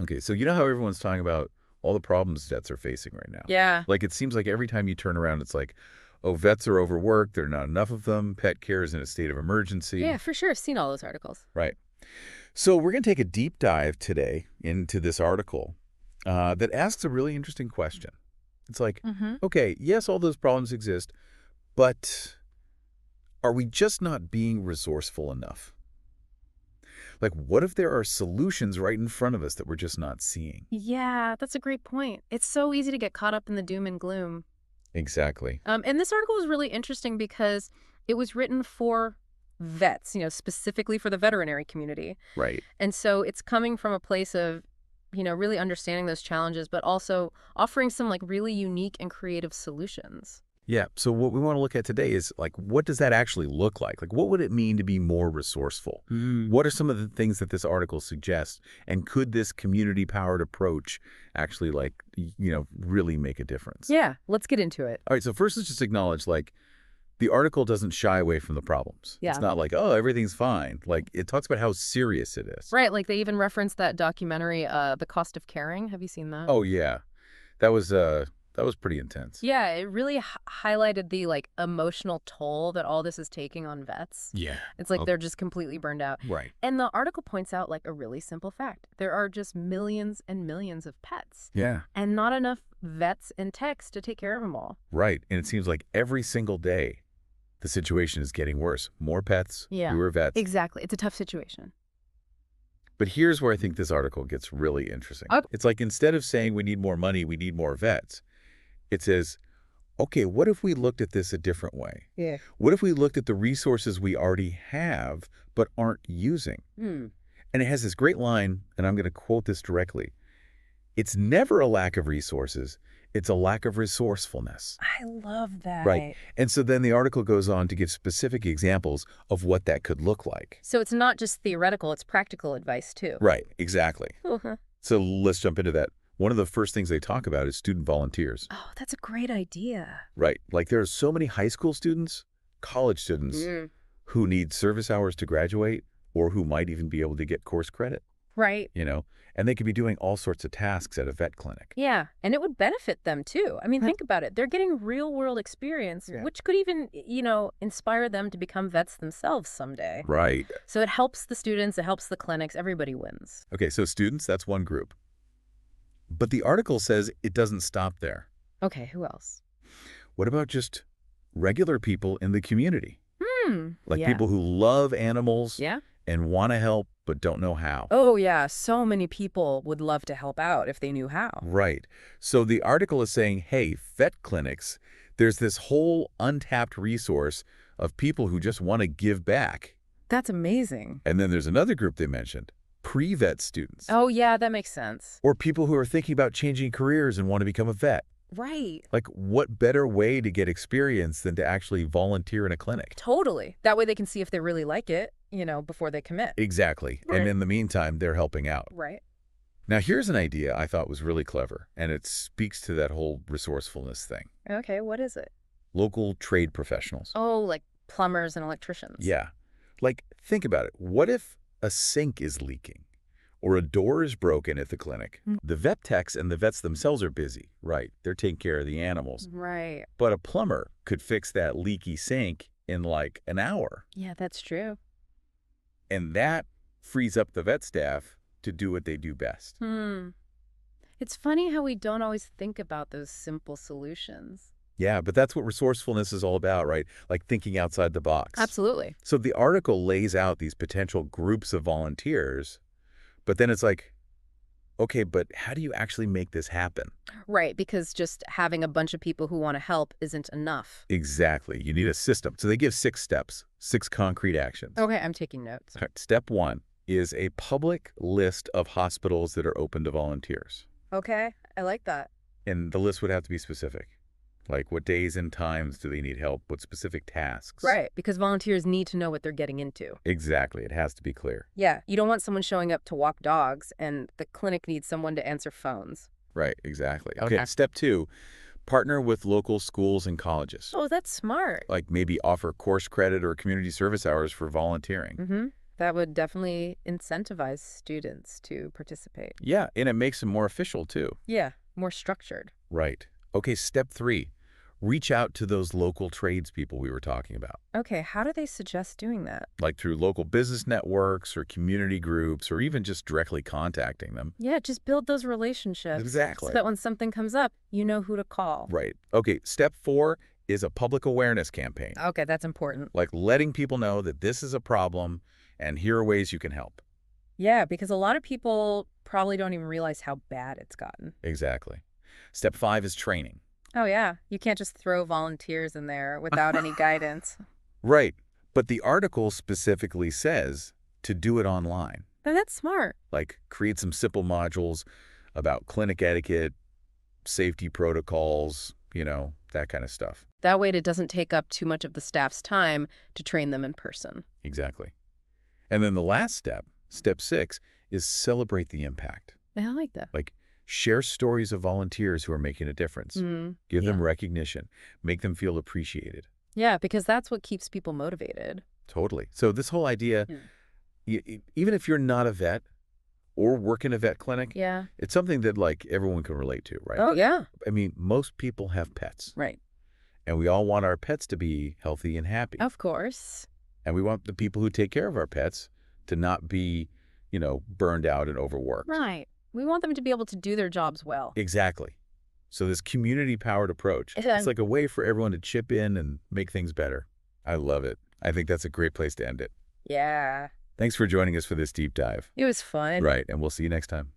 Okay, so you know how everyone's talking about all the problems vets are facing right now? Yeah. Like, it seems like every time you turn around, it's like, oh, vets are overworked, there are not enough of them, pet care is in a state of Yeah, emergency. for sure. I've seen all those articles. Right. So we're going to take a deep dive today into this article that asks a really interesting question. It's like, Mm-hmm. okay, yes, all those problems exist, but are we just not being resourceful enough? Like, what if there are solutions right in front of us that we're just not seeing? Yeah, that's a great point. It's so easy to get caught up in the doom and gloom. Exactly. And this article was really interesting because it was written for vets, specifically for the veterinary community. Right. And so it's coming from a place of, really understanding those challenges, but also offering some like really unique and creative solutions. Yeah. So what we want to look at today is like, what does that actually look like? Like, what would it mean to be more resourceful? What are some of the things that this article suggests? And could this community-powered approach actually really make a difference? Yeah, let's get into it. All right. So first, let's just acknowledge like the article doesn't shy away from the problems. Yeah. It's not like, oh, everything's fine. Like it talks about how serious it is. Right, like they even referenced that documentary, The Cost of Caring. Have you seen that? Oh, yeah. That was pretty intense. Yeah, it really highlighted the like emotional toll that all this is taking on vets. Yeah. It's like Oh, they're just completely burned out. right. And the article points out like a really simple fact. There are just millions and millions of pets Yeah. and not enough vets and techs to take care of them all. Right. And it seems like every single day the situation is getting worse. More pets, Yeah. fewer vets. Exactly. It's a tough situation. But here's where I think this article gets really interesting. Okay. It's like instead of saying we need more money, we need more vets, it says, okay, what if we looked at this a different way? Yeah. What if we looked at the resources we already have but aren't using? Hmm. And it has this great line, and I'm going to quote this directly. It's never a lack of resources. It's a lack of resourcefulness. I love that. Right. And so then the article goes on to give specific examples of what that could look like. So it's not just theoretical, it's practical advice too. Right. Exactly. Uh-huh. So let's jump into that. One of the first things they talk about is student volunteers. Oh, that's a great idea. Right. Like there are so many high school students, college students who need service hours to graduate or who might even be able to get course credit, Right. and they could be doing all sorts of tasks at a vet clinic. Yeah, and it would benefit them too. I mean, Huh. think about it. They're getting real-world experience, Yeah. which could even, inspire them to become vets themselves someday. Right. So it helps the students, it helps the clinics, everybody wins. Okay, so students, that's one group. But the article says it doesn't stop there. Okay, who else? What about just regular people in the community? Like Yeah. people who love animals Yeah? and want to help but don't know how. Oh, yeah. So many people would love to help out if they knew how. Right. So the article is saying, hey, vet clinics, there's this whole untapped resource of people who just want to give back. That's amazing. And then there's another group they mentioned, pre-vet students. Oh, yeah, that makes sense. Or people who are thinking about changing careers and want to become a vet. Right. Like, what better way to get experience than to actually volunteer in a clinic? Totally. That way they can see if they really like it, before they commit. Exactly. Right. And in the meantime, they're helping out. Right. Now, here's an idea I thought was really clever, and it speaks to that whole resourcefulness thing. Okay, what is it? Local trade professionals. Oh, like plumbers and electricians. Yeah. Like, think about it. What if a sink is leaking or a door is broken at the clinic? The vet techs and the vets themselves are busy, right? They're taking care of the animals. Right. But a plumber could fix that leaky sink in like an hour. Yeah, that's true. And that frees up the vet staff to do what they do best. It's funny how we don't always think about those simple solutions. Yeah, but that's what resourcefulness is all about, right? Like thinking outside the box. Absolutely. So the article lays out these potential groups of volunteers, but then it's like, okay, but how do you actually make this happen? Right, because just having a bunch of people who want to help isn't enough. Exactly. You need a system. So they give 6 steps, 6 concrete actions. Okay, I'm taking notes. All right, step 1 is a public list of hospitals that are open to volunteers. Okay, I like that. And the list would have to be specific. Like what days and times do they need help? What specific tasks? Right, because volunteers need to know what they're getting into. Exactly. It has to be clear. Yeah, you don't want someone showing up to walk dogs and the clinic needs someone to answer phones. Right, exactly. Okay. Okay, step 2, partner with local schools and colleges. Oh, that's smart. Like maybe offer course credit or community service hours for volunteering. That would definitely incentivize students to participate. Yeah, and it makes them more official too. Yeah, more structured. Right. Okay, step 3. Reach out to those local tradespeople we were talking about, Okay, how do they suggest doing that? like through local business networks or community groups or even just directly contacting them. Yeah, just build those relationships. Exactly. So that when something comes up, you know who to call. Right. Okay, step 4 is a public awareness campaign, Okay, that's important. like letting people know that this is a problem and here are ways you can help. Yeah, because a lot of people probably don't even realize how bad it's gotten. Exactly. Step 5 is training. Oh, yeah. You can't just throw volunteers in there without any guidance. Right. But the article specifically says to do it online. Now, that's smart. Like create some simple modules about clinic etiquette, safety protocols, that kind of stuff. That way it doesn't take up too much of the staff's time to train them in person. Exactly. And then the last step, step 6, is celebrate the impact. I like that. Like share stories of volunteers who are making a difference. Give them recognition. Make them feel appreciated. Yeah, because that's what keeps people motivated. Totally. So this whole idea, even if you're not a vet or work in a vet clinic, it's something that like everyone can relate to, right? Oh, yeah. I mean, most people have pets. Right. And we all want our pets to be healthy and happy. Of course. And we want the people who take care of our pets to not be, burned out and overworked. Right. We want them to be able to do their jobs well. Exactly. So this community-powered approach, it's like a way for everyone to chip in and make things better. I love it. I think that's a great place to end it. Yeah. Thanks for joining us for this deep dive. It was fun. Right, and we'll see you next time.